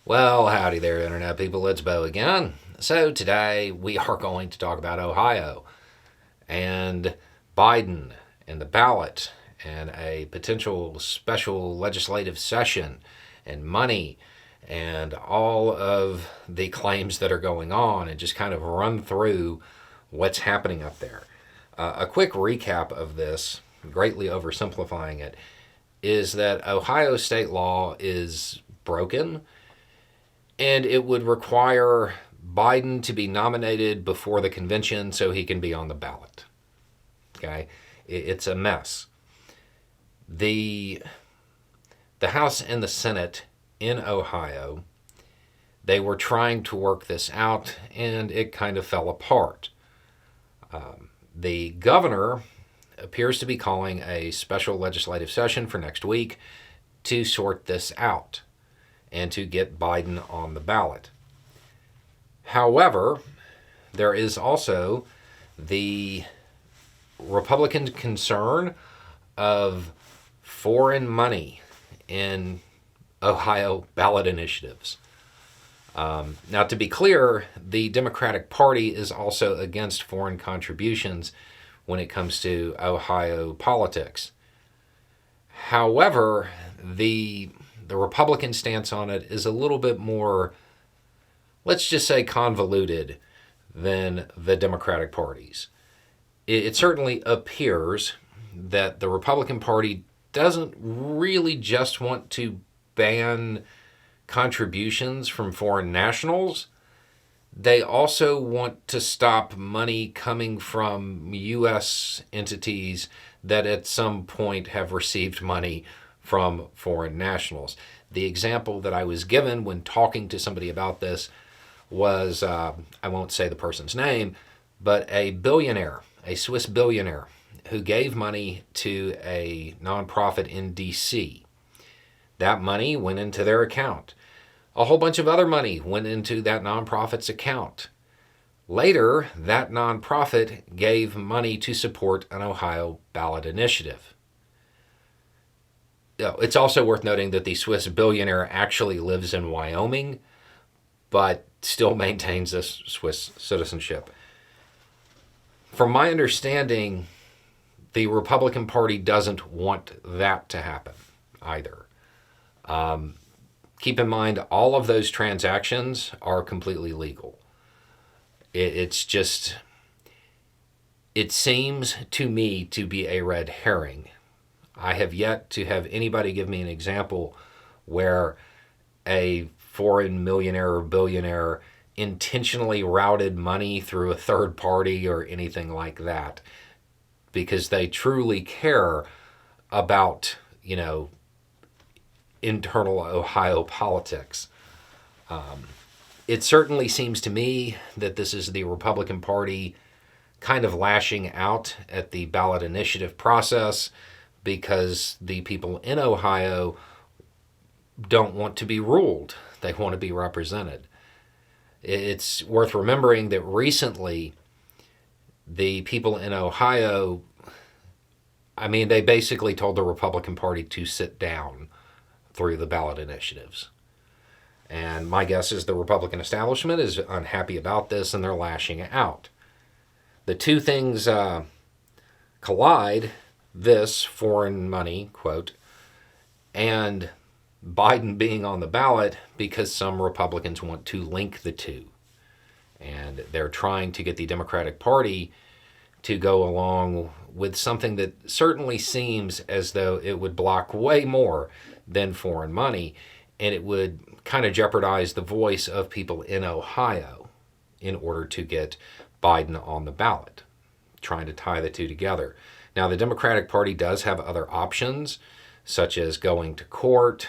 Well, howdy there, Internet people. It's Bo again. So, today we are going to talk about Ohio and Biden and the ballot and a potential special legislative session and money and all of the claims that are going on and just kind of run through what's happening up there. A quick recap of this, greatly oversimplifying it, is that Ohio state law is broken and it would require Biden to be nominated before the convention so he can be on the ballot. Okay? It's a mess. The House and the Senate in Ohio, they were trying to work this out, and it kind of fell apart. The governor appears to be calling a special legislative session for next week to sort this out and to get Biden on the ballot. However, there is also the Republican concern of foreign money in Ohio ballot initiatives. Now, to be clear, the Democratic Party is also against foreign contributions when it comes to Ohio politics. However, the Republican stance on it is a little bit more, let's just say, convoluted than the Democratic Party's. It certainly appears that the Republican Party doesn't really just want to ban contributions from foreign nationals. They also want to stop money coming from U.S. entities that at some point have received money from foreign nationals. The example that I was given when talking to somebody about this was, I won't say the person's name, but a billionaire, a Swiss billionaire, who gave money to a nonprofit in D.C. That money went into their account. A whole bunch of other money went into that nonprofit's account. Later, that nonprofit gave money to support an Ohio ballot initiative. It's also worth noting that the Swiss billionaire actually lives in Wyoming, but still maintains a Swiss citizenship. From my understanding, the Republican Party doesn't want that to happen either. Keep in mind, all of those transactions are completely legal. It's just, it seems to me to be a red herring. I have yet to have anybody give me an example where a foreign millionaire or billionaire intentionally routed money through a third party or anything like that, because they truly care about, internal Ohio politics. It certainly seems to me that this is the Republican Party kind of lashing out at the ballot initiative process because the people in Ohio don't want to be ruled. They want to be represented. It's worth remembering that recently the people in Ohio, they basically told the Republican Party to sit down through the ballot initiatives. And my guess is the Republican establishment is unhappy about this and they're lashing out. The two things collide, this foreign money, quote, and Biden being on the ballot, because some Republicans want to link the two. And they're trying to get the Democratic Party to go along with something that certainly seems as though it would block way more than foreign money, and it would kind of jeopardize the voice of people in Ohio in order to get Biden on the ballot, trying to tie the two together. Now, the Democratic Party does have other options, such as going to court,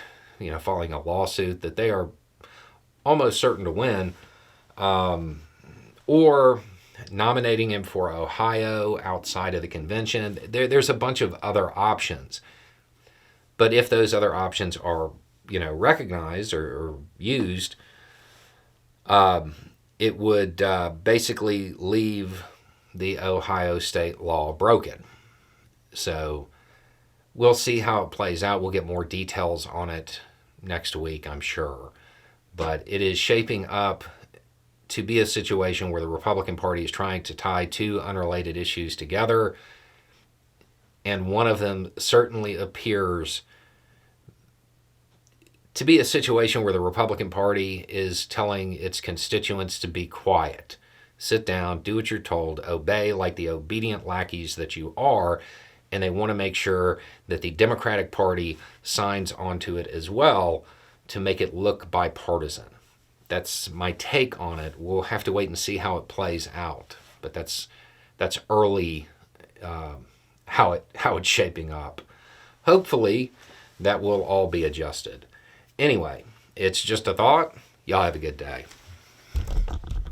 filing a lawsuit that they are almost certain to win, or nominating him for Ohio outside of the convention. There's a bunch of other options. But if those other options are, recognized or used, it would basically leave the Ohio state law broken. So we'll see how it plays out. We'll get more details on it next week, I'm sure. But it is shaping up to be a situation where the Republican Party is trying to tie two unrelated issues together. And one of them certainly appears to be a situation where the Republican Party is telling its constituents to be quiet. Sit down, do what you're told, obey like the obedient lackeys that you are, and they want to make sure that the Democratic Party signs onto it as well to make it look bipartisan. That's my take on it. We'll have to wait and see how it plays out, but that's early how it's shaping up. Hopefully, that will all be adjusted. Anyway, it's just a thought. Y'all have a good day.